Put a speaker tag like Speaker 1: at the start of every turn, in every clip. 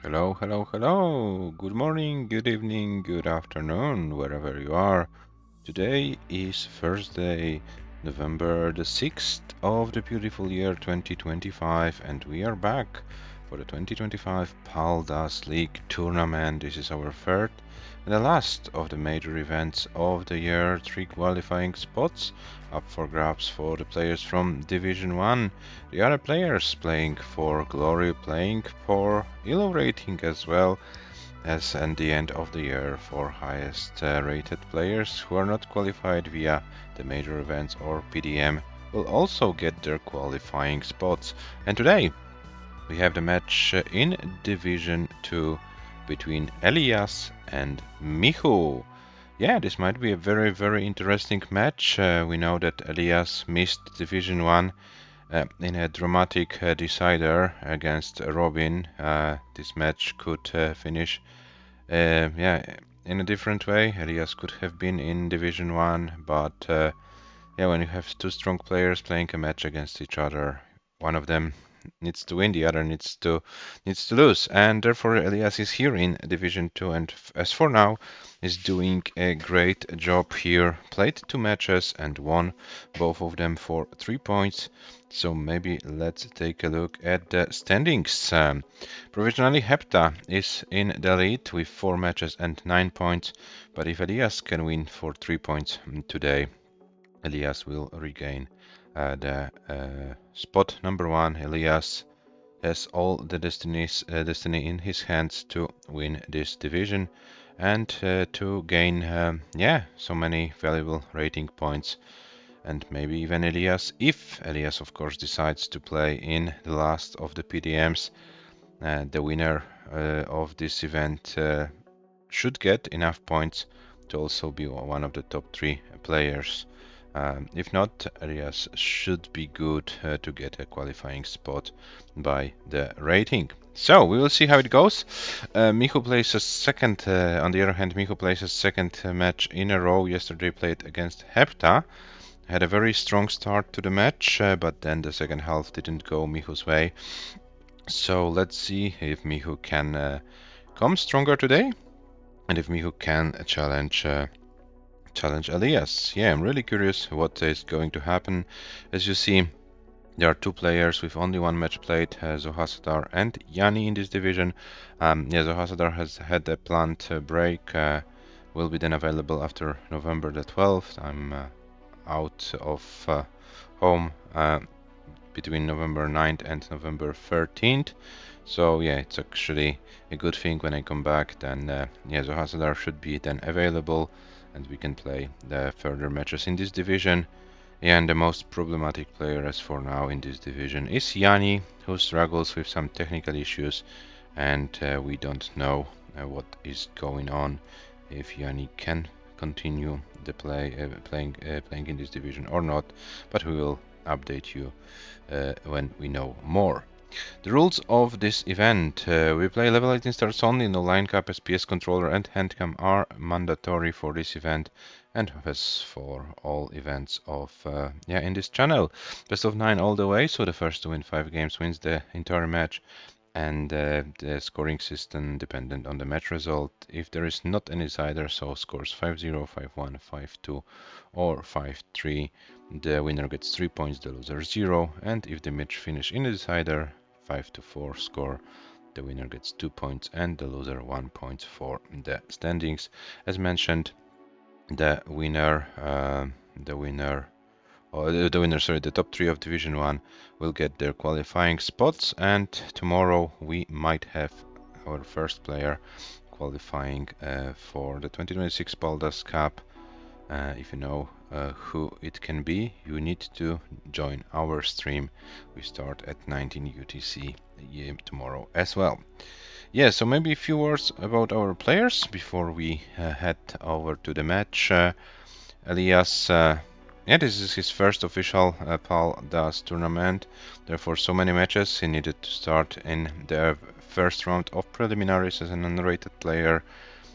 Speaker 1: Hello, hello, hello. Good morning, good evening, good afternoon, wherever you are. Today is Thursday, November the 6th of the beautiful year 2025, and we are back for the 2025 Paldas League tournament. This is our third and the last of the major events of the year. 3 qualifying spots up for grabs for the players from Division 1. The other players playing for Glory, playing for ELO rating as well as at the end of the year for highest rated players who are not qualified via the major events or PDM will also get their qualifying spots. And today we have the match in Division 2 between ELIAS and MICHU. Yeah, this might be a very interesting match. We know that ELIAS missed Division 1 in a dramatic decider against Robin. This match could finish yeah, in a different way. ELIAS could have been in Division 1, but yeah, when you have two strong players playing a match against each other, one of them needs to win, the other needs to lose, and therefore ELIAS is here in Division 2, and as for now is doing a great job here. Played two matches and won both of them for 3 points. So maybe let's take a look at the standings. Provisionally, Hepta is in the lead with 4 matches and 9 points, but if ELIAS can win for 3 points today, ELIAS will regain the spot number 1. ELIAS has all the destiny in his hands to win this division and to gain yeah, so many valuable rating points, and maybe even ELIAS, if ELIAS of course decides to play in the last of the PDMs. The winner of this event should get enough points to also be one of the top 3 players. If not, ELIAS should be good to get a qualifying spot by the rating. So we will see how it goes. MICHU plays a second, on the other hand, MICHU plays a second match in a row. Yesterday played against Hepta. Had a very strong start to the match, but then the second half didn't go MICHU's way. So let's see if MICHU can come stronger today, and if MICHU can challenge ELIAS. Yeah, I'm really curious what is going to happen. As you see, there are 2 players with only 1 match played, Zohasadar and Yanni in this division. Yeah, Zohasadar has had a planned break, will be then available after November the 12th. I'm out of home between November 9th and November 13th. So yeah, it's actually a good thing when I come back, then yeah, Zohasadar should be then available and we can play the further matches in this division. Yeah, and the most problematic player as for now in this division is Yanni, who struggles with some technical issues, and we don't know what is going on, if Yanni can continue the playing in this division or not, but we will update you when we know more. The rules of this event: we play level 18 starts only, no line cap, SPS controller and handcam are mandatory for this event, and as for all events of yeah, in this channel. Best of 9 all the way, so the first to win 5 games wins the entire match, and the scoring system dependent on the match result. If there is not any decider, so scores 5-0, 5-1, 5-2 or 5-3, the winner gets 3 points, the loser 0, and if the match finish in the decider 5-4 score, the winner gets 2 points and the loser 1 point for the standings. As mentioned, the top 3 of Division 1 will get their qualifying spots, and tomorrow we might have our first player qualifying for the 2026 Paldas Cup. If you know who it can be, you need to join our stream. We start at 19 UTC tomorrow as well. Yeah, so maybe a few words about our players before we head over to the match. ELIAS, yeah, this is his first official Paldas tournament. Therefore, so many matches, he needed to start in the first round of preliminaries as an unrated player,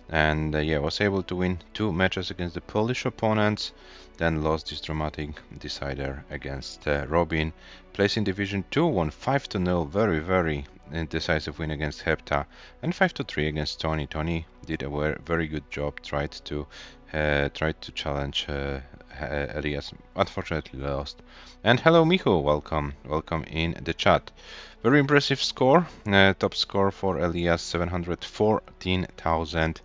Speaker 1: and yeah, was able to win 2 matches against the Polish opponents, then lost this dramatic decider against Robin. Placed in Division 2, won 5-0, very decisive win against Hepta, and 5-3 against Tony. Tony did a very good job, tried to challenge Elias, unfortunately lost. And hello Michu, welcome in the chat. Very impressive score, top score for Elias, 714,000.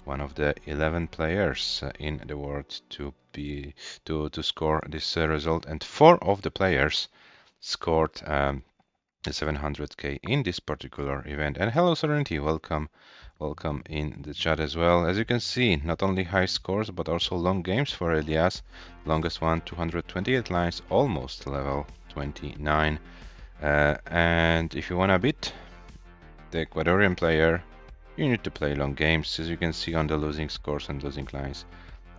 Speaker 1: One of the 11 players in the world to score this result, and 4 of the players scored 700k in this particular event. And hello Serenity, welcome in the chat as well. As you can see, not only high scores but also long games for Elias. Longest one 228 lines, almost level 29. And if you wanna beat the Ecuadorian player, you need to play long games. As you can see on the losing scores and losing lines,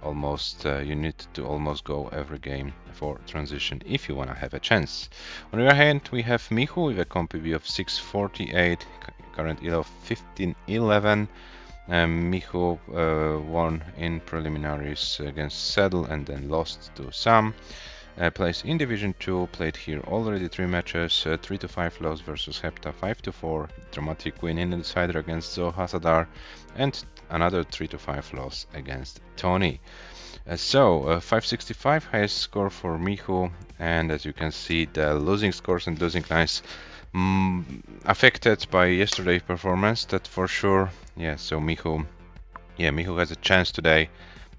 Speaker 1: you need to almost go every game for transition if you want to have a chance. On the other hand, we have Michu with a comp PB of 648, current ELO of 1511. Michu won in preliminaries against Saddle and then lost to Sam. Plays in Division 2, played here already 3 matches, 3-5 loss versus Hepta, 5-4 dramatic win in the decider against Zohasadar, and another 3-5 loss against Tony. 565 highest score for Michu, and as you can see, the losing scores and losing lines affected by yesterday's performance, that for sure. So Michu has a chance today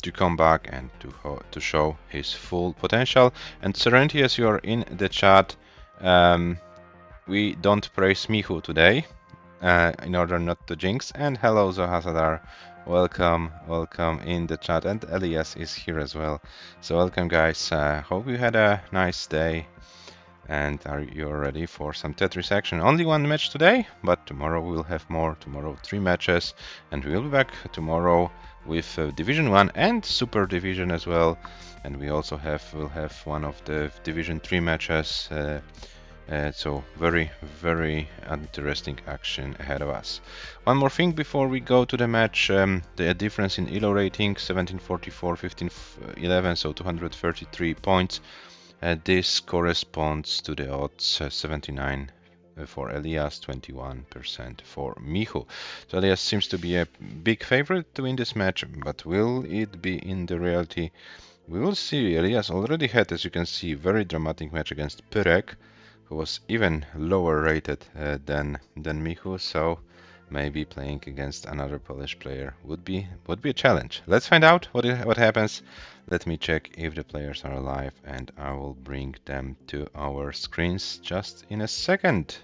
Speaker 1: to come back and to show his full potential. And Serenity, as you are in the chat, we don't praise Michu today in order not to jinx. And hello Zohasadar, welcome in the chat, and Elias is here as well. So welcome guys, hope you had a nice day and are you ready for some Tetris action. Only one match today, but tomorrow we'll have more. Tomorrow 3 matches, and we'll be back tomorrow with Division 1 and Super Division as well. And we also will have one of the Division 3 matches. So very interesting action ahead of us. One more thing before we go to the match, the difference in ELO rating, 1744, 1511, so 233 points. This corresponds to the odds 79 for Elias, 21% for Michu. So Elias seems to be a big favorite to win this match, but will it be in the reality? We will see. Elias already had, as you can see, very dramatic match against Pyrek, who was even lower rated than Michu, so maybe playing against another Polish player would be a challenge. Let's find out what happens. Let me check if the players are alive, and I will bring them to our screens just in a second.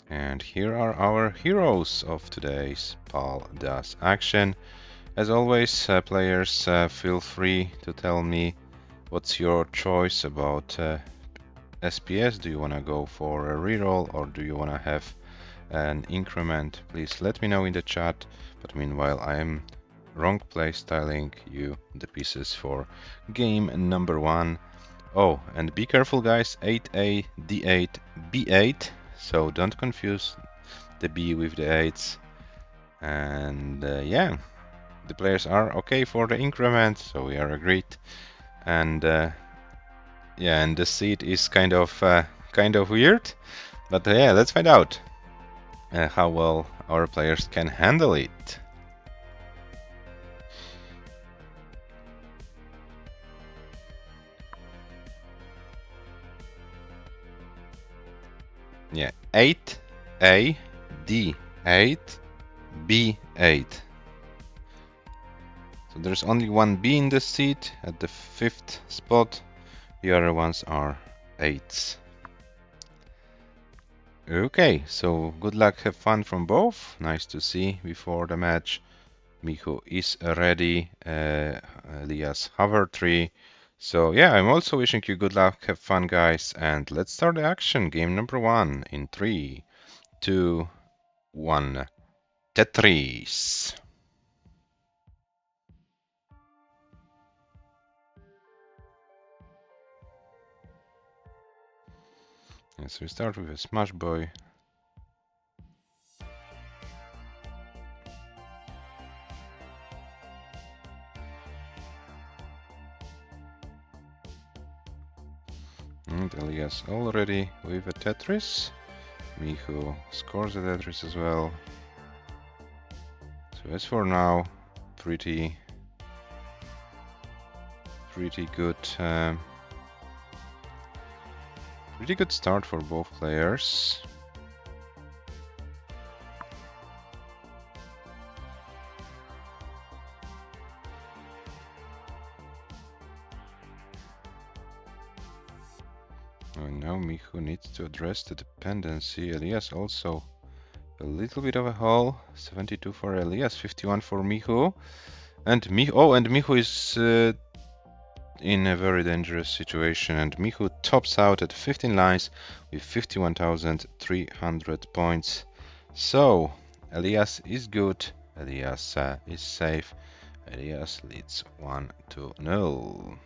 Speaker 1: And here are our heroes of today's PAL-DAS action. As always, players, feel free to tell me what's your choice about SPS. Do you want to go for a reroll, or do you want to have an increment? Please let me know in the chat. But meanwhile, I am wrong play styling you the pieces for game number 1. Oh, and be careful guys, 8A, D8, B8. So don't confuse the B with the 8s. And yeah, the players are okay for the increment, so we are agreed. And yeah, and the seat is kind of weird, but yeah, let's find out how well our players can handle it. Yeah, 8A, D8, B8. So there's only one B in the seat at the 5th spot. The other ones are 8s. Okay, so good luck, have fun from both. Nice to see before the match. Michu is ready. Elias hover tree. So yeah, I'm also wishing you good luck, have fun guys, and let's start the action. Game number 1 in 3, 2, 1. Tetris. So we start with a Smash Boy. And Elias already with a Tetris. MICHU scores a Tetris as well. So as for now, pretty good, pretty good start for both players. And now MICHU needs to address the dependency. Elias also a little bit of a haul. 72 for Elias, 51 for MICHU. And MICHU is in a very dangerous situation, and MICHU tops out at 15 lines with 51,300 points. So Elias is good, Elias is safe, Elias leads 1-0.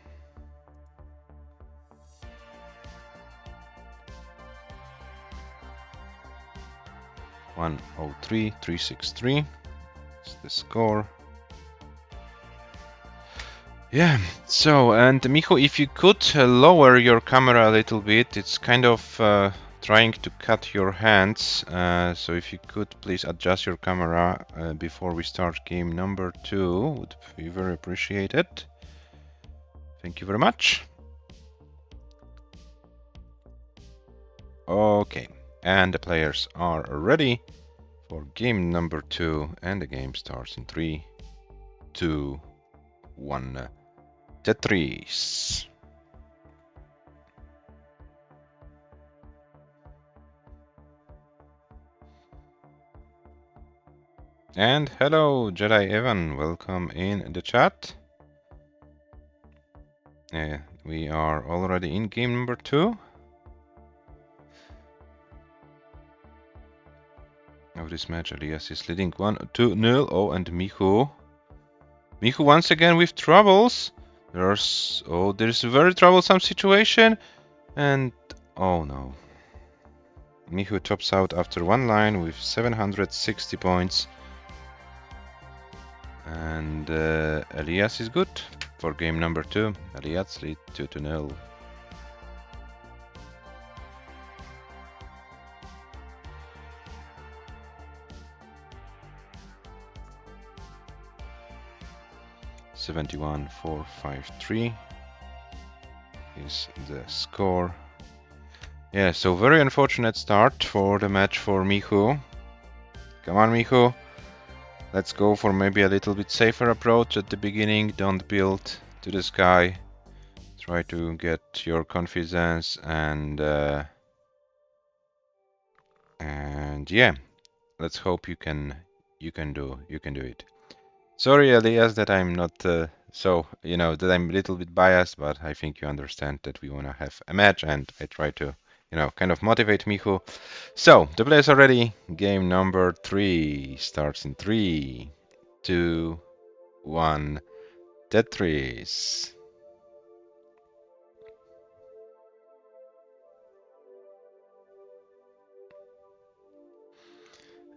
Speaker 1: $103,363 is the score. Yeah, so, and MICHU, if you could lower your camera a little bit, it's kind of trying to cut your hands, so if you could please adjust your camera before we start game number 2, would be very appreciated. Thank you very much. Okay, and the players are ready for game number 2, and the game starts in 3, 2, 1. Tetris. And hello, Jedi Evan, welcome in the chat. We are already in game number 2 of this match. Elias is leading 1-0. Oh, and MICHU once again with troubles. There's a very troublesome situation, and oh no. MICHU tops out after one line with 760 points. And Elias is good for game number 2. Elias lead 2-0. $71,453 is the score. Yeah, so very unfortunate start for the match for MICHU. Come on, MICHU. Let's go for maybe a little bit safer approach at the beginning. Don't build to the sky. Try to get your confidence and yeah, let's hope you can do it. Sorry, Elias, that I'm not that I'm a little bit biased, but I think you understand that we want to have a match, and I try to kind of motivate MICHU. So the players are ready. Game number 3 starts in 3, 2, 1. Tetris.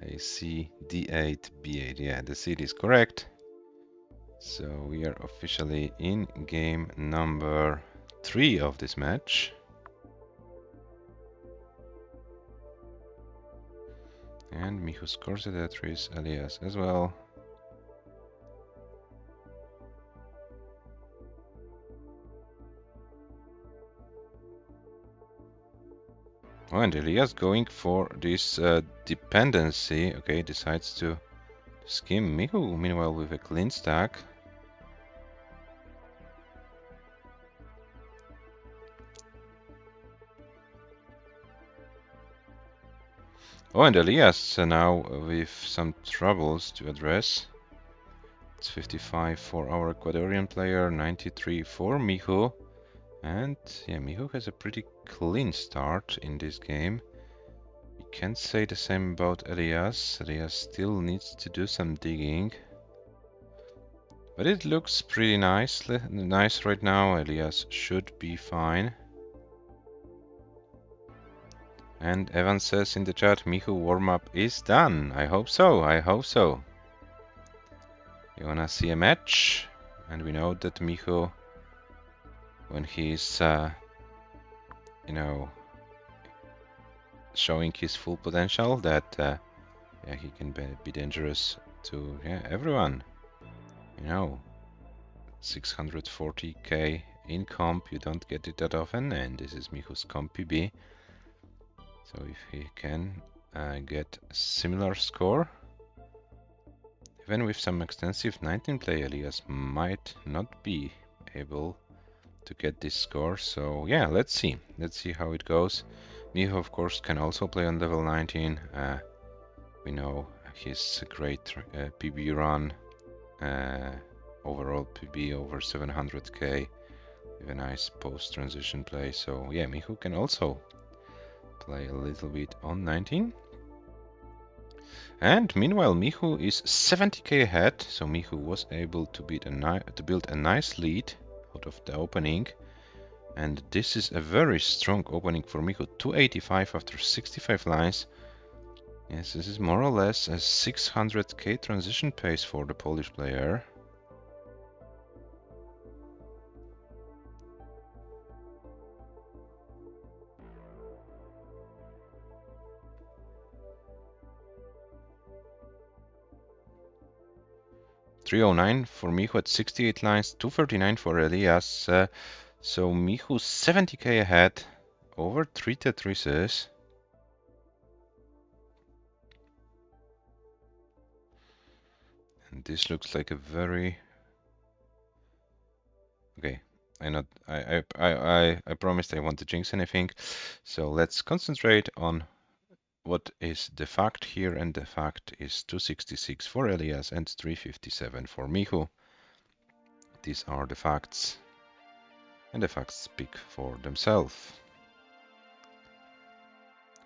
Speaker 1: I see D8, B8. Yeah, the seed is correct. So we are officially in game number 3 of this match. And MICHU scores a Tetris, Elias as well. Oh, and Elias going for this dependency. Okay, decides to skim MICHU, meanwhile with a clean stack. Oh, and Elias now with some troubles to address. It's 55 for our Ecuadorian player, 93 for MICHU. And yeah, MICHU has a pretty clean start in this game. We can't say the same about Elias. Elias still needs to do some digging. But it looks pretty nice right now. Elias should be fine. And Evan says in the chat, MICHU warm-up is done. I hope so, I hope so. You wanna see a match? And we know that MICHU, when he's you know, showing his full potential, that yeah, he can be dangerous to everyone. You know, 640k in comp, you don't get it that often, and this is Michu's comp PB. So if he can get a similar score, even with some extensive 19 play, Elias might not be able to get this score. So yeah, let's see how it goes. Michu of course can also play on level 19. We know his great PB run, overall PB over 700k, with a nice post transition play. So yeah, Michu can also play a little bit on 19. And meanwhile, Michu is 70k ahead, so Michu was able to build a nice lead out of the opening. And this is a very strong opening for Michu, 285 after 65 lines. Yes, this is more or less a 600k transition pace for the Polish player. .309 for Michu at 68 lines, 239 for Elias. So Michu 70k ahead, over 3 Tetrises. And this looks like a very... Okay, I promised I won't jinx anything. So let's concentrate on what is the fact here, and the fact is 266 for Elias and 357 for Michu. These are the facts, and the facts speak for themselves.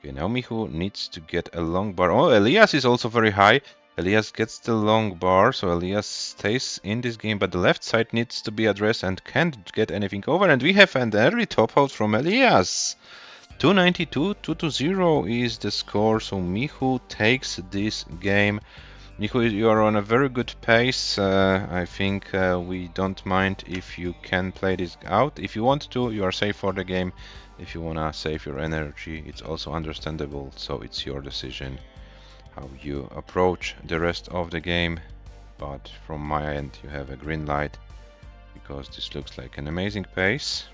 Speaker 1: Okay, now Michu needs to get a long bar. Oh, Elias is also very high. Elias gets the long bar, so Elias stays in this game, but the left side needs to be addressed and can't get anything over. And we have an early top out from Elias. 292, 220 is the score, so Michu takes this game. Michu, you are on a very good pace. I think we don't mind if you can play this out. If you want to, you are safe for the game. If you wanna save your energy, it's also understandable, so it's your decision how you approach the rest of the game. But from my end, you have a green light, because this looks like an amazing pace.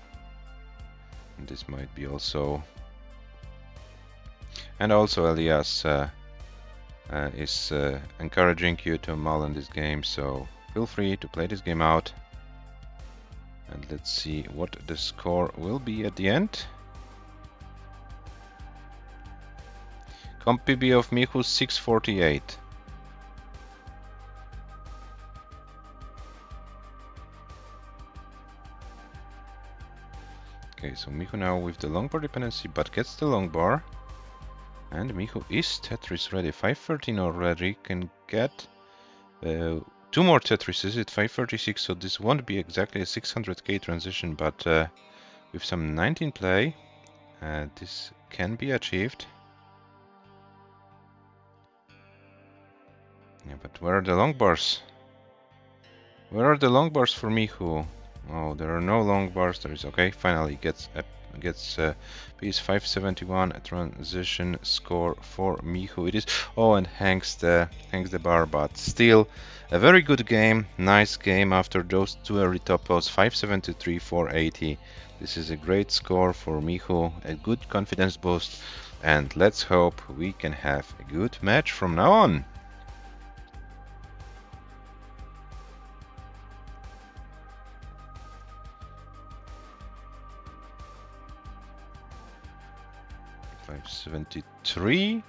Speaker 1: And this might be also... And also Elias is encouraging you to mull in this game, so feel free to play this game out. And let's see what the score will be at the end. Comp PB of Michu 648. Okay, so Michu now with the long bar dependency, but gets the long bar. And Michu is Tetris ready. 513 already, can get 2 more Tetrises at 536, so this won't be exactly a 600k transition, but with some 19 play, this can be achieved. Yeah, but where are the long bars? Where are the long bars for Michu? Oh, there are no long bars. There is... Okay, finally gets piece 571, a transition score for Michu. It is... Oh, and hangs the bar, but still a very good game. Nice game after those two early topos, 573, 480. This is a great score for Michu, a good confidence boost, and let's hope we can have a good match from now on. .573,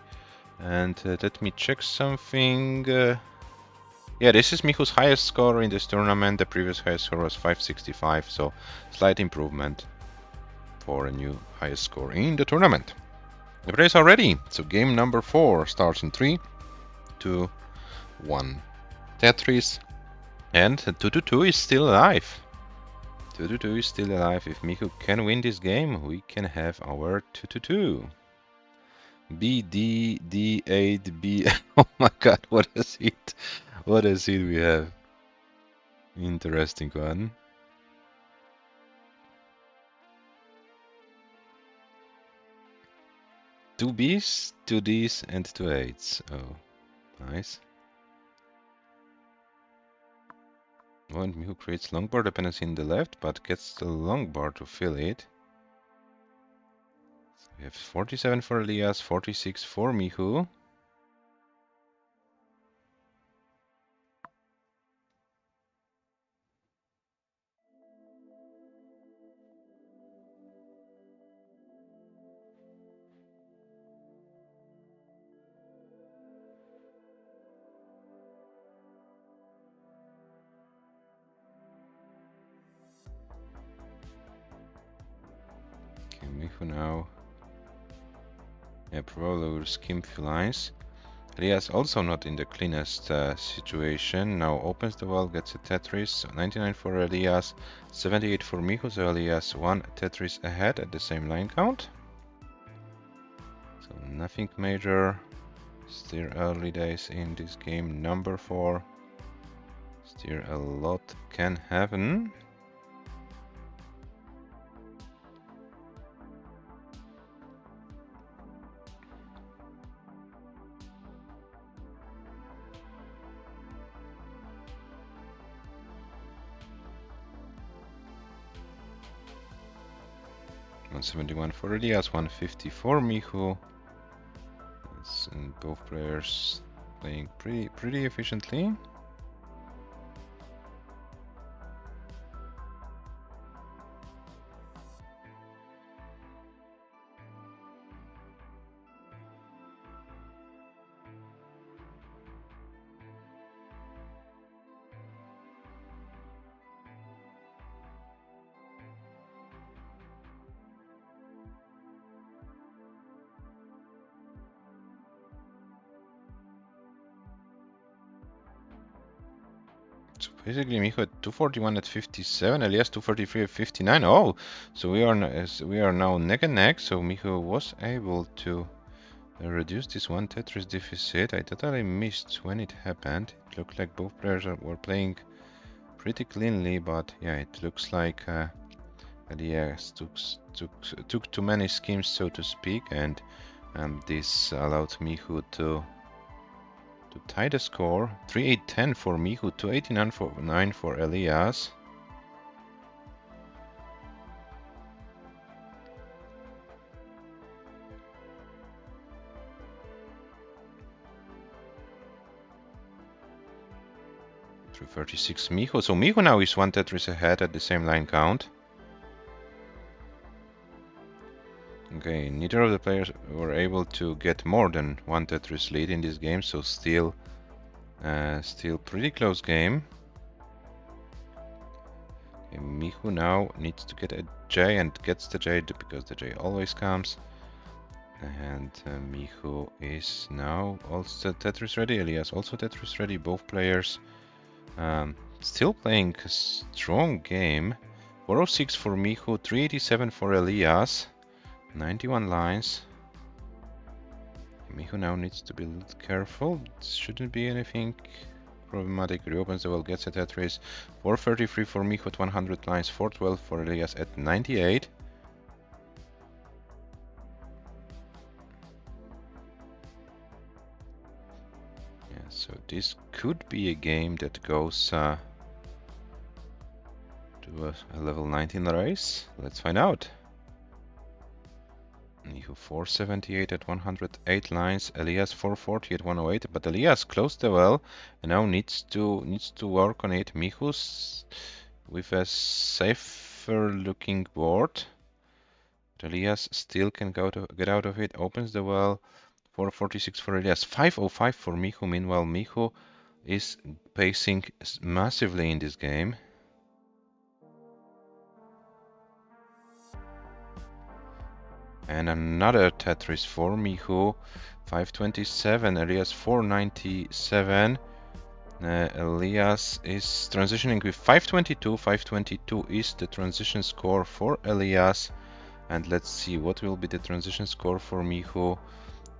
Speaker 1: and let me check something. Yeah, this is Michu's highest score in this tournament. The previous highest score was 565, so slight improvement for a new highest score in the tournament. The players are ready, so game number 4 starts in 3, 2, 1. Tetris, and 222 is still alive. 222 is still alive. If Michu can win this game, we can have our 222. B, D, D8, B. Oh my god, what a seed. What a seed we have. Interesting one. 2 Bs, 2 Ds, and 2 8s. Oh, nice. Well, MICHU creates long bar dependency in the left, but gets the long bar to fill it. So we have 47 for ELIAS, 46 for MICHU. Okay, MICHU now. Yeah, probably will skim few lines. ELIAS also not in the cleanest situation. Now opens the wall, gets a Tetris. 99 for ELIAS, 78 for MICHU. So ELIAS 1 Tetris ahead at the same line count. So nothing major. Still early days in this game. Number 4. Still a lot can happen. $171 for ELIAS, $150 for MICHU. And both players playing pretty efficiently. So basically, MICHU at 241 at 57, ELIAS 243 at 59. Oh, so we are now neck and neck. So MICHU was able to reduce this one Tetris deficit. I totally missed when it happened. It looked like both players were playing pretty cleanly, but yeah, it looks like ELIAS took too many schemes, so to speak, and this allowed MICHU to tie the score. 3-8-10 for MICHU, 2-89 for ELIAS. Through 36 MICHU. So MICHU now is one Tetris ahead at the same line count. Okay, neither of the players were able to get more than one Tetris lead in this game, so still pretty close game. Okay, MICHU now needs to get a J and gets the J because the J always comes. And MICHU is now also Tetris ready. ELIAS also Tetris ready. Both players still playing a strong game. 406 for MICHU, 387 for ELIAS. 91 lines. MICHU now needs to be a little careful. It shouldn't be anything problematic. Reopens the wall, gets a Tetris. 433 for MICHU at 100 lines. 412 for ELIAS at 98. Yeah, so this could be a game that goes to a level 19 race. Let's find out. MICHU 478 at 108 lines, ELIAS 440 at 108, but ELIAS closed the well and now needs to work on it. MICHU's with a safer looking board. ELIAS still can get out of it, opens the well. 446 for ELIAS, 505 for MICHU. Meanwhile, MICHU is pacing massively in this game. And another Tetris for MICHU, 527, ELIAS 497. ELIAS is transitioning with 522. 522 is the transition score for ELIAS. And let's see what will be the transition score for MICHU.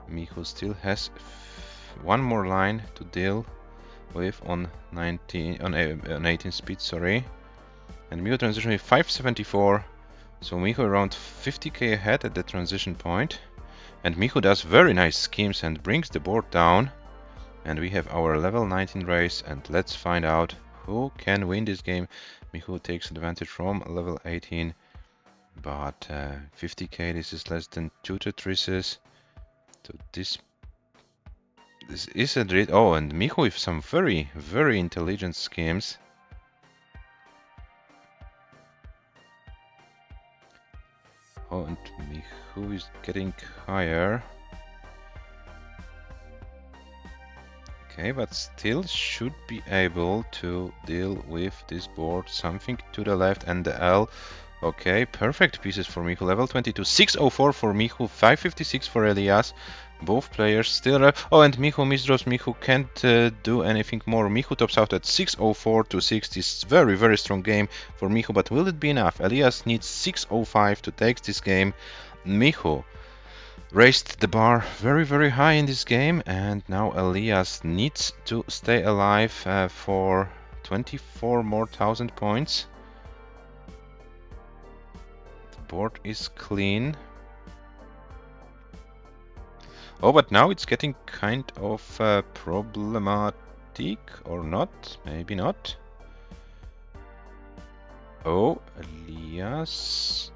Speaker 1: MICHU still has one more line to deal with on 18 speed, sorry. And MICHU transition with 574. So MICHU around 50k ahead at the transition point. And MICHU does very nice schemes and brings the board down. And we have our level 19 race, and let's find out who can win this game. MICHU takes advantage from level 18, but 50k, this is less than 2 Tetrises. So this is a dread. Oh, and MICHU with some very, very intelligent schemes. Oh, and MICHU is getting higher. Okay, but still should be able to deal with this board. Something to the left and the L. Okay, perfect pieces for MICHU. Level 22, 604 for MICHU, 556 for ELIAS. Both players still... Oh, and MICHU misdraws. MICHU can't do anything more. MICHU tops out at 604 to 60. Very, very strong game for MICHU, but will it be enough? ELIAS needs 605 to take this game. MICHU raised the bar very, very high in this game, and now ELIAS needs to stay alive for 24 more thousand points. The board is clean. Oh, but now it's getting kind of problematic, or not? Maybe not. Oh, ELIAS.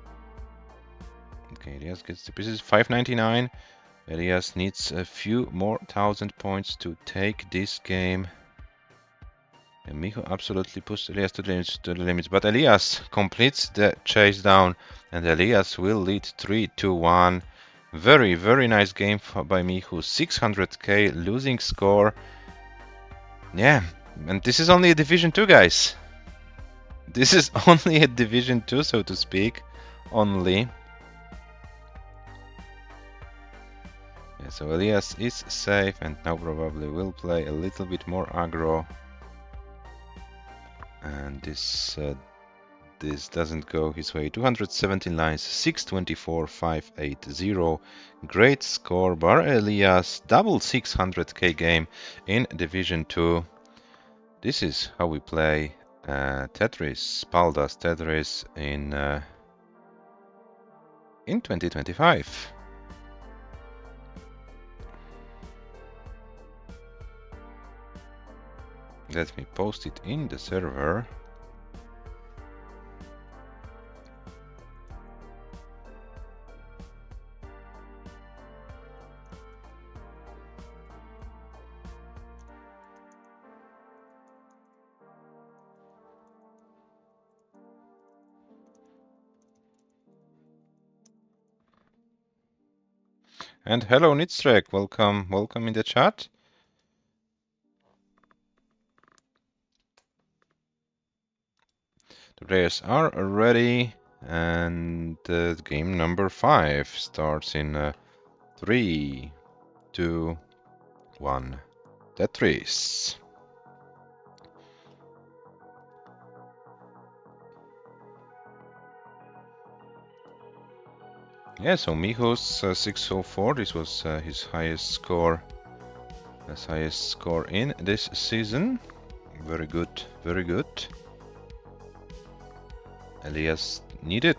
Speaker 1: Okay, ELIAS gets the pieces. 599. ELIAS needs a few more thousand points to take this game. And MICHU absolutely pushed ELIAS to the limits, but ELIAS completes the chase down, and ELIAS will lead 3-1. Very, very nice game by MICHU. 600k losing score. Yeah, and this is only a Division 2, guys. This is only a Division 2, so to speak. Only. Yeah, so ELIAS is safe and now probably will play a little bit more aggro. And this doesn't go his way. 217 lines, 624, 580. Great score, bar ELIAS, double 600k game in Division 2. This is how we play Tetris, paldastetris in 2025. Let me post it in the server. And hello Nitzrek, welcome in the chat. The players are ready, and game number 5 starts in 3, 2, 1. Tetris. Yeah, so MICHU's 604. This was his highest score. His highest score in this season. Very good, very good. ELIAS needed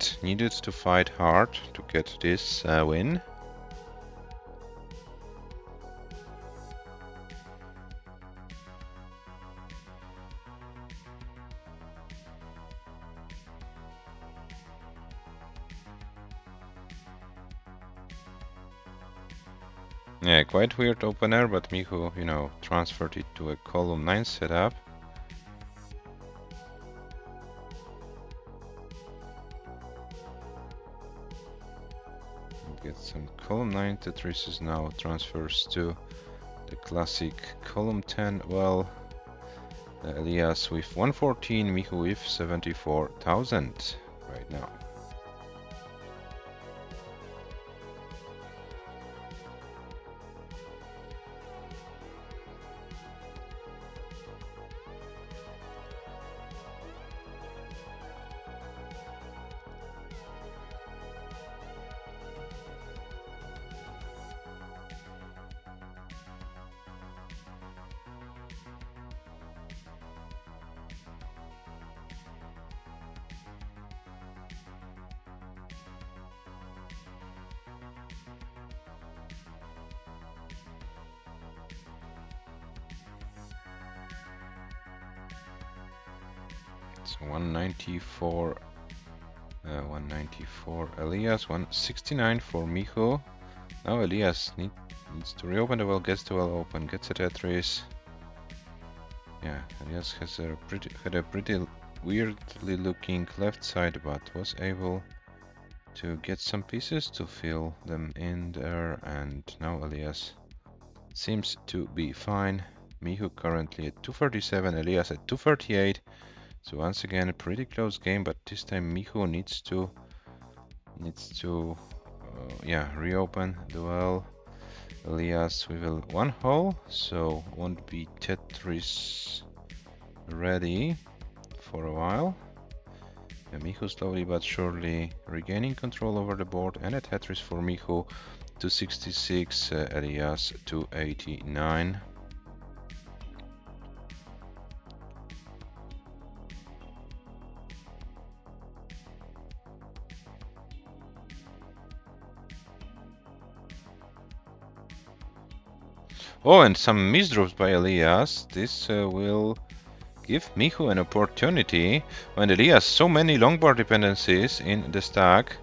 Speaker 1: to fight hard to get this win. Yeah, quite weird opener, but MICHU, you know, transferred it to a column 9 setup. Get some column 9 Tetrises now, transfers to the classic column 10. Well, ELIAS with 114, MICHU with 74,000 right now. So 194, 194 Elias, 169 for MICHU. Now Elias needs to reopen the well, gets the well open, gets a Tetris. Yeah, Elias has had a pretty weirdly looking left side, but was able to get some pieces to fill them in there, and now Elias seems to be fine. MICHU currently at 237, Elias at 238. So once again a pretty close game, but this time MICHU needs to reopen the well. Elias with one hole, so won't be Tetris ready for a while. MICHU slowly but surely regaining control over the board, and a Tetris for MICHU, 266, Elias 289. Oh, and some misdrops by Elias. This will give MICHU an opportunity. When Elias so many longboard dependencies in the stack,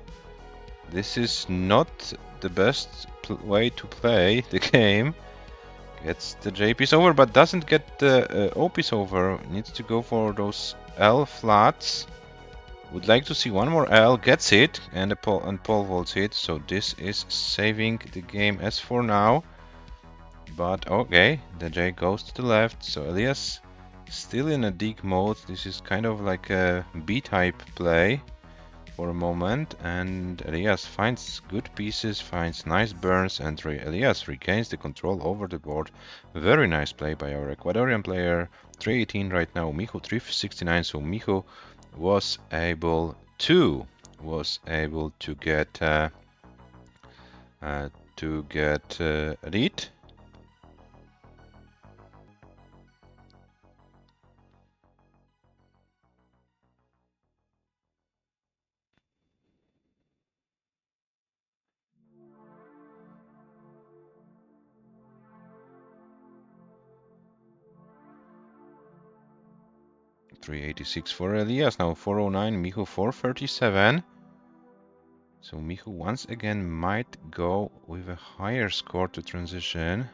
Speaker 1: this is not the best way to play the game. Gets the J piece over, but doesn't get the O piece over. Needs to go for those L flats. Would like to see one more L, gets it, and pole vaults it. So this is saving the game as for now. But okay, the J goes to the left, so Elias still in a dig mode. This is kind of like a B-type play for a moment, and Elias finds good pieces, finds nice burns, and Elias regains the control over the board. Very nice play by our Ecuadorian player. 318 right now, MICHU 369, so MICHU was able to get a lead. $386 for Elias, now 409, MICHU 437. So MICHU once again might go with a higher score to transition.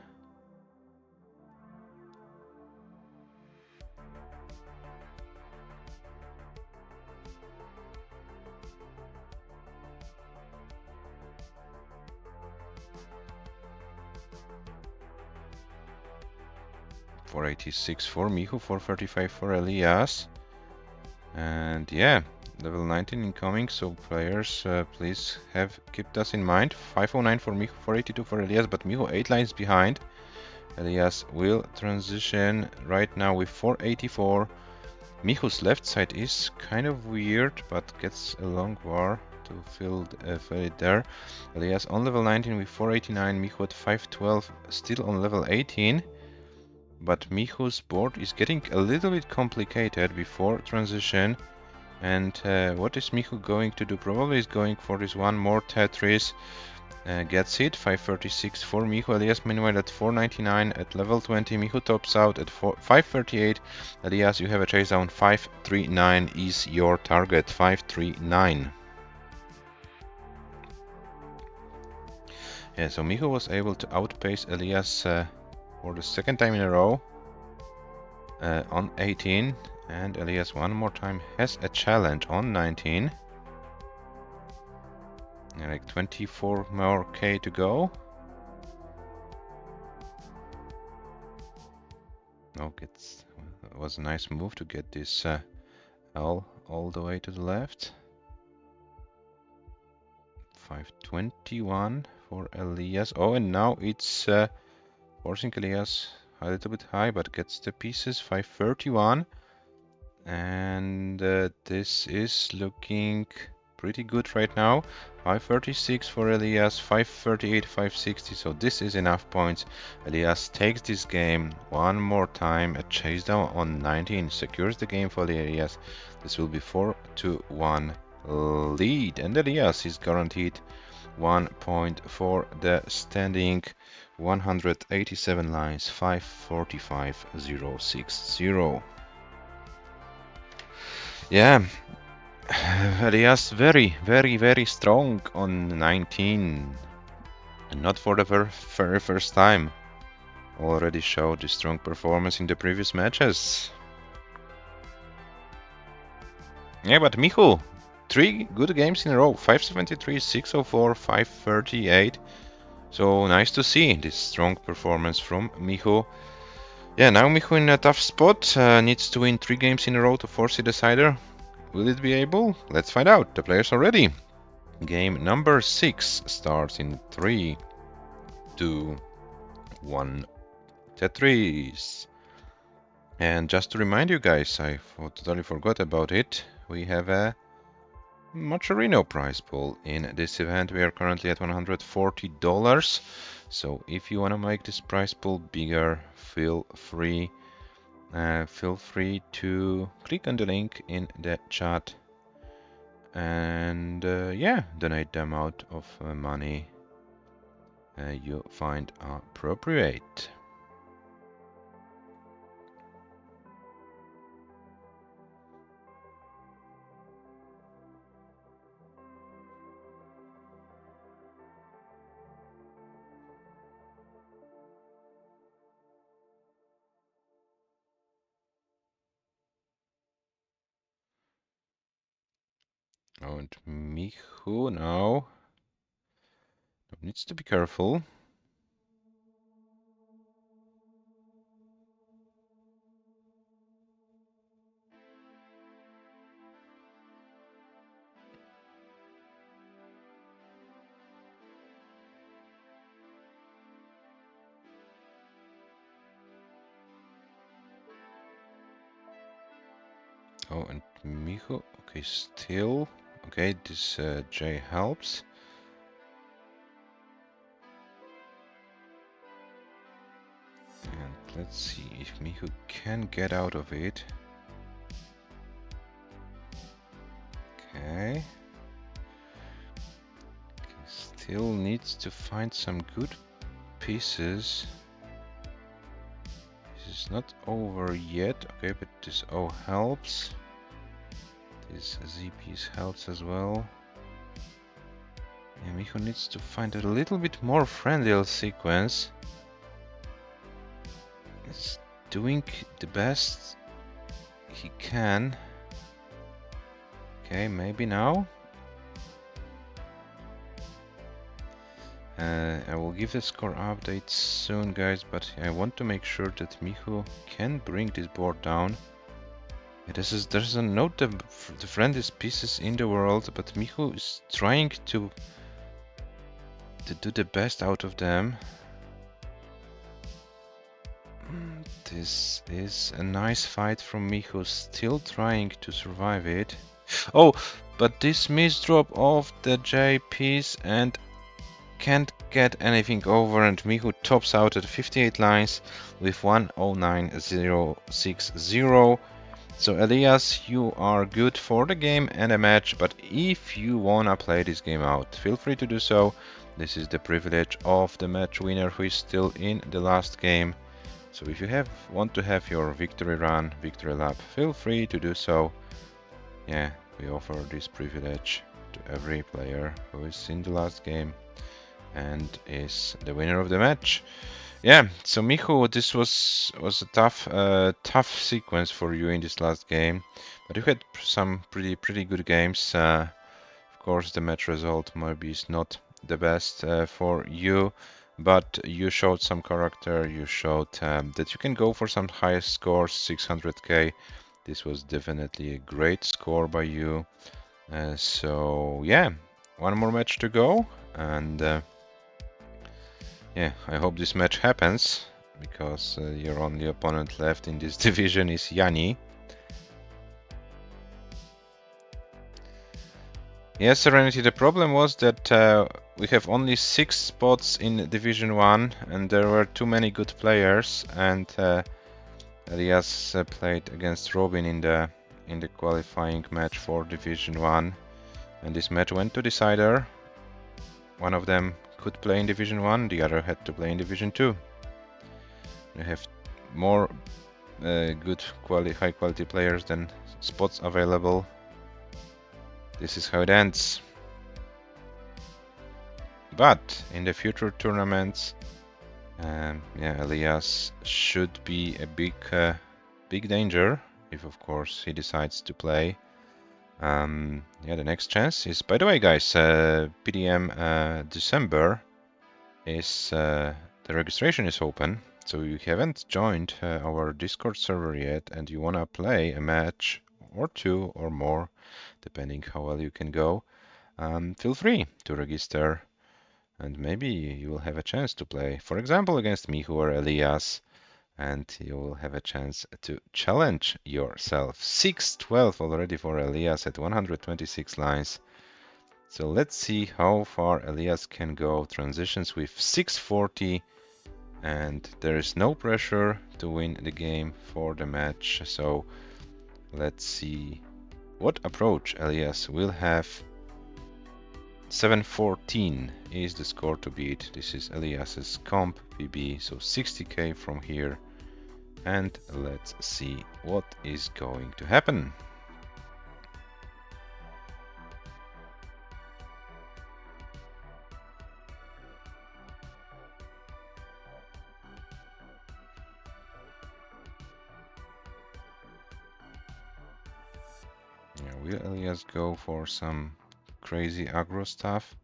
Speaker 1: $486 for MICHU, 435 for Elias. And yeah, level 19 incoming, so players please keep this in mind. 509 for MICHU, 482 for Elias, but MICHU 8 lines behind. Elias will transition right now with 484. MICHU's left side is kind of weird, but gets a long bar to fill it there. Elias on level 19 with 489, MICHU at 512, still on level 18. But MICHU's board is getting a little bit complicated before transition. And what is MICHU going to do? Probably is going for this one more Tetris. Gets it, 536 for MICHU. Elias meanwhile at 499 at level 20. MICHU tops out at 538. Elias, you have a chase down. 539 is your target. 539. Yeah, so MICHU was able to outpace Elias for the second time in a row on 18, and Elias one more time has a challenge on 19. Like 24 more K to go. Oh, it was a nice move to get this L all the way to the left. 521 for Elias. Oh, and now it's forcing Elias a little bit high, but gets the pieces. 531, and this is looking pretty good right now. 536 for Elias, 538, 560. So this is enough points. Elias takes this game one more time. A chase down on 19 secures the game for Elias. This will be 4-1 lead, and Elias is guaranteed 1 point for the standing. 187 lines, 545.060. Yeah, Elias very strong on 19. And not for the very first time. Already showed a strong performance in the previous matches. Yeah, but MICHU, 3 good games in a row. 573, 604, 538. So nice to see this strong performance from MICHU. Yeah, now MICHU in a tough spot. Needs to win 3 games in a row to force a decider. Will it be able? Let's find out. The players are ready. Game number 6 starts in 3, 2, 1. Tetris. And just to remind you guys, I totally forgot about it. We have a Macherino prize pool in this event. We are currently at $140. So if you want to make this prize pool bigger, feel free to click on the link in the chat and yeah, donate the amount of money you find appropriate. And MICHU now needs to be careful. Oh, and MICHU, okay, still, okay, this J helps. And let's see if MICHU can get out of it. Okay. Still needs to find some good pieces. This is not over yet, okay, but this O helps. This Z piece helps as well. Yeah, MICHU needs to find a little bit more friendly sequence. It's doing the best he can. Okay, maybe now. I will give the score update soon, guys, but I want to make sure that MICHU can bring this board down. There's a note the friendliest pieces in the world, but MICHU is trying to do the best out of them. This is a nice fight from MICHU, still trying to survive it. Oh, but this misdrop of the J piece and can't get anything over, and MICHU tops out at 58 lines with 109.060. So Elias, you are good for the game and a match, but if you wanna play this game out, feel free to do so. This is the privilege of the match winner who is still in the last game. So if you want to have your victory run, victory lap, feel free to do so. Yeah, we offer this privilege to every player who is in the last game and is the winner of the match. Yeah, so MICHU, this was a tough sequence for you in this last game, but you had some pretty good games. Of course, the match result maybe is not the best for you, but you showed some character. You showed that you can go for some highest scores, 600k. This was definitely a great score by you. So yeah, one more match to go, and yeah, I hope this match happens, because your only opponent left in this division is Yanni. Yes, Serenity, the problem was that we have only 6 spots in Division 1 and there were too many good players, and Elias played against Robin in the qualifying match for Division 1, and this match went to decider. One of them could play in Division 1, the other had to play in Division 2. We have more high quality players than spots available. This is how it ends. But in the future tournaments, yeah, ELIAS should be a big danger if, of course, he decides to play. Yeah, the next chance is, by the way, guys, PDM December is the registration is open. So you haven't joined our Discord server yet, and you wanna play a match or two or more, depending how well you can go. Feel free to register, and maybe you will have a chance to play, for example, against MICHU or ELIAS, and you will have a chance to challenge yourself. 6-12 already for ELIAS at 126 lines. So let's see how far ELIAS can go. Transitions with 640, and there is no pressure to win the game for the match. So let's see what approach ELIAS will have. 714 is the score to beat. This is ELIAS's comp PB, so 60k from here. And let's see what is going to happen. Yeah, will ELIAS go for some crazy aggro stuff?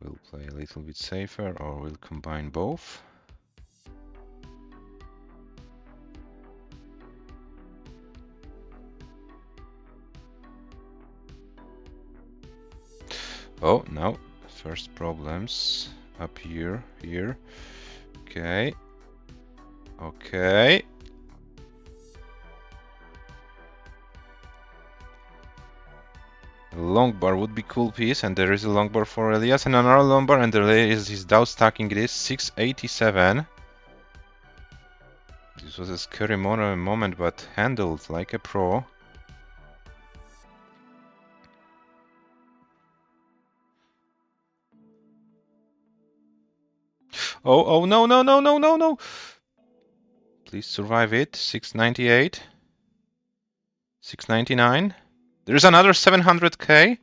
Speaker 1: We'll play a little bit safer, or we'll combine both. Oh, no, first problems up here. Okay. Okay. Long bar would be cool piece, and there is a long bar for ELIAS, and another long bar, and there is his Dow stacking this 687. This was a scary moment, but handled like a pro. Oh, no. Please survive it. 698. 699. There's another 700k.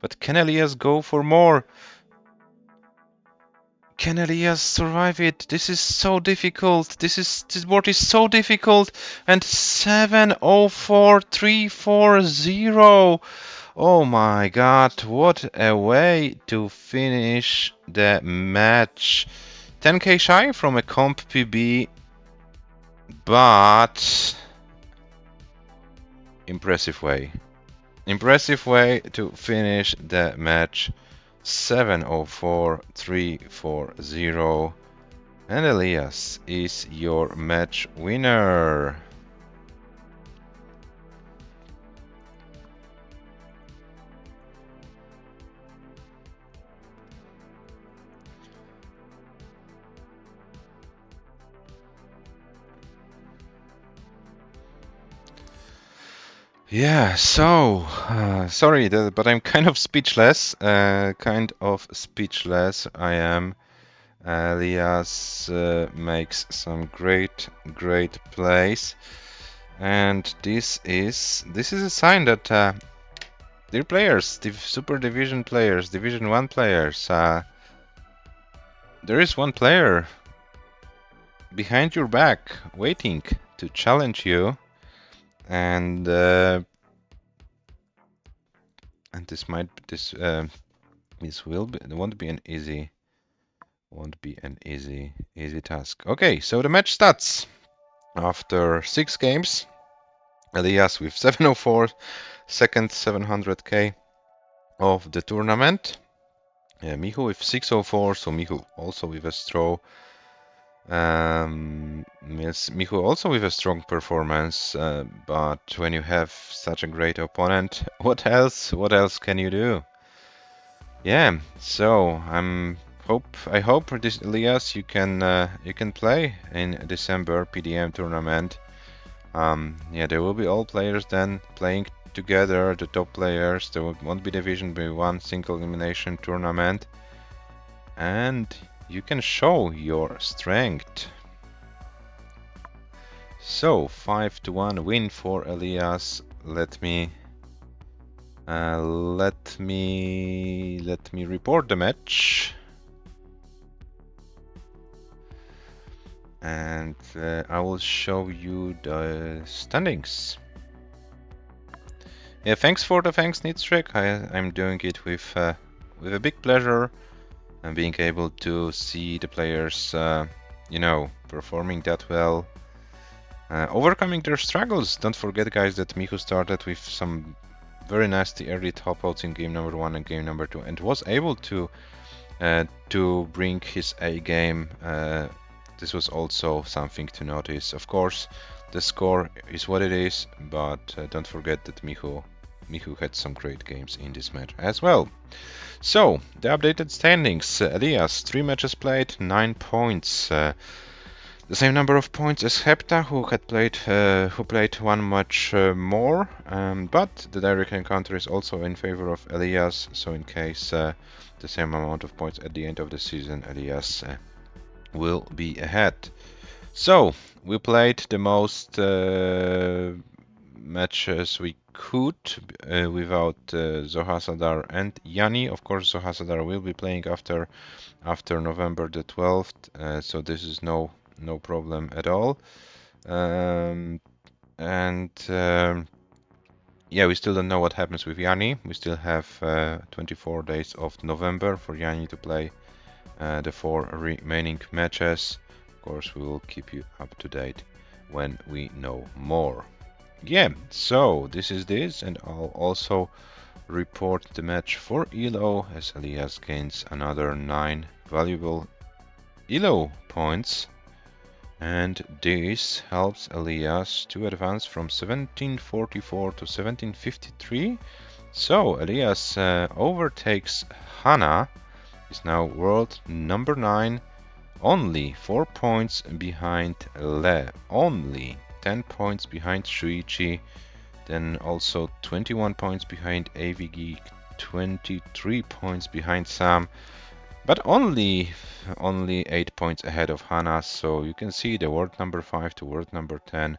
Speaker 1: But can ELIAS go for more? Can ELIAS survive it? This is so difficult. This board is so difficult. And 704,340. Oh my god, what a way to finish the match. 10k shy from a comp PB, but impressive way. Impressive way to finish the match. 704,340. And ELIAS is your match winner. Yeah, so sorry, but I'm kind of speechless. I am. ELIAS makes some great plays, and this is a sign that dear players, Super Division players, Division 1 players, there is one player behind your back waiting to challenge you. And this won't be an easy task. Okay, so the match stats after 6 games. ELIAS with 704, second 700k of the tournament. MICHU with 604, so MICHU also with a straw. MICHU also with a strong performance, but when you have such a great opponent, what else can you do? Yeah, so I hope this ELIAS you can play in December PDM tournament. Yeah, there will be all players then playing together, the top players. There won't be Division by one single elimination tournament, and you can show your strength. So 5-1 win for ELIAS let me report the match, and I will show you the standings. Yeah, thanks, Nitschek. I'm doing it with a big pleasure, and being able to see the players, performing that well, overcoming their struggles. Don't forget, guys, that MICHU started with some very nasty early top outs in game number 1 and game number 2, and was able to bring his A game. This was also something to notice. Of course, the score is what it is, but don't forget that MICHU had some great games in this match as well. So, the updated standings. ELIAS, 3 matches played, 9 points. The same number of points as Hepta, who played 1 match more, but the direct encounter is also in favor of ELIAS, so in case the same amount of points at the end of the season, ELIAS will be ahead. So, we played the most matches we could without Zohasadar and Yanni. Of course, Zohasadar will be playing after November the 12th, so this is no problem at all. Yeah, we still don't know what happens with Yanni. We still have 24 days of November for Yanni to play the 4 remaining matches. Of course, we will keep you up to date when we know more. Yeah, so this is this, and I'll also report the match for ELO as ELIAS gains another 9 valuable ELO points, and this helps ELIAS to advance from 1744 to 1753. So ELIAS overtakes Hana, is now world number 9, only 4 points behind Le, only 10 points behind Shuichi, then also 21 points behind AV Geek, 23 points behind Sam, but only 8 points ahead of Hana. So you can see the world number 5 to world number 10,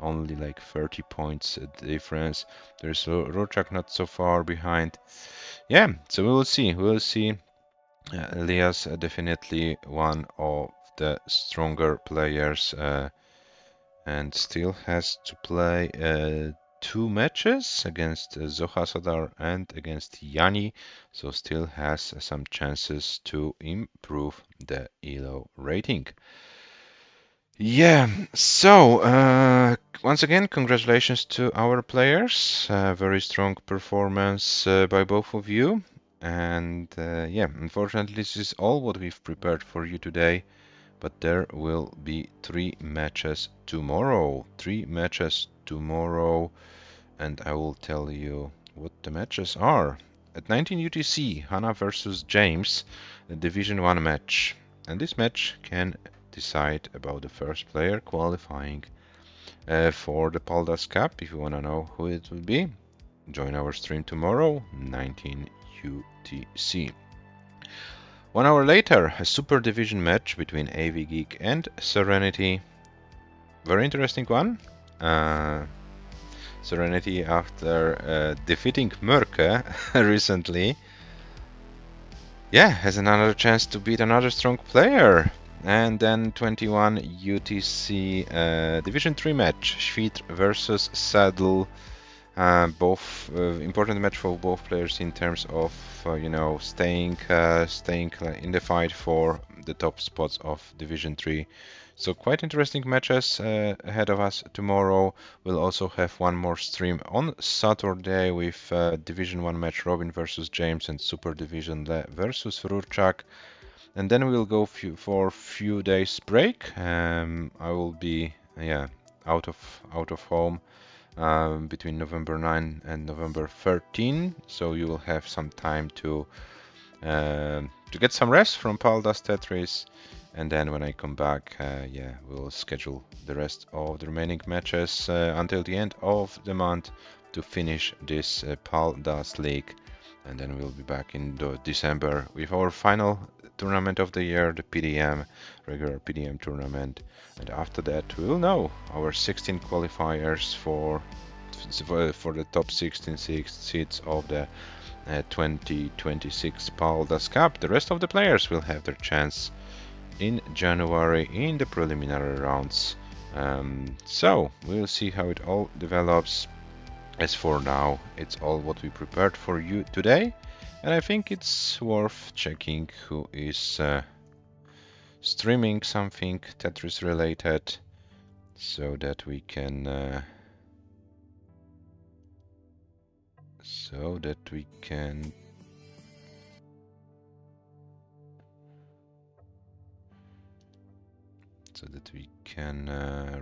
Speaker 1: only like 30 points difference. There's Rochak not so far behind. Yeah, so we will see. ELIAS definitely one of the stronger players, and still has to play 2 matches against Zohasadar and against Yanni, so still has some chances to improve the ELO rating. Yeah, so once again, congratulations to our players. Very strong performance by both of you. And yeah, unfortunately, this is all what we've prepared for you today. But there will be 3 matches tomorrow. 3 matches tomorrow. And I will tell you what the matches are. At 19 UTC, Hana versus James, a Division 1 match. And this match can decide about the first player qualifying for the Paldas Cup. If you want to know who it will be, join our stream tomorrow, 19 UTC. 1 hour later, a Super Division match between AV Geek and Serenity. Very interesting one. Serenity, after defeating Mörke recently, yeah, has another chance to beat another strong player. And then 21 UTC Division 3 match, Schwid versus Saddle. Both important match for both players in terms of staying in the fight for the top spots of Division 3. So quite interesting matches ahead of us tomorrow. We'll also have one more stream on Saturday with Division 1 match, Robin versus James, and Super Division Le versus Rurchak. And then we'll go for a few days break. I will be out of home between November 9 and November 13, so you will have some time to get some rest from paldastetris, and then when I come back, we'll schedule the rest of the remaining matches until the end of the month to finish this Paldas League, and then we'll be back in December with our final tournament of the year, the PDM, regular PDM tournament. And after that, we'll know our 16 qualifiers for for the top 16 seats of the 2026 Paldas Cup. The rest of the players will have their chance in January in the preliminary rounds. So we'll see how it all develops. As for now, it's all what we prepared for you today, and I think it's worth checking who is streaming something Tetris related, so that we can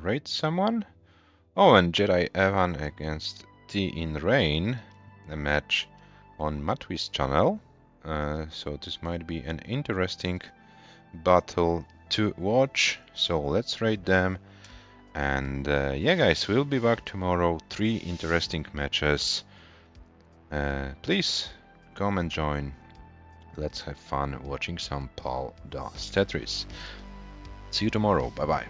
Speaker 1: rate someone. Oh, and Jedi Evan against T in Rain, a match on Matwi's channel. So this might be an interesting battle to watch. So let's rate them. And yeah, guys, we'll be back tomorrow. 3 interesting matches. Please come and join. Let's have fun watching some paldastetris. See you tomorrow. Bye bye.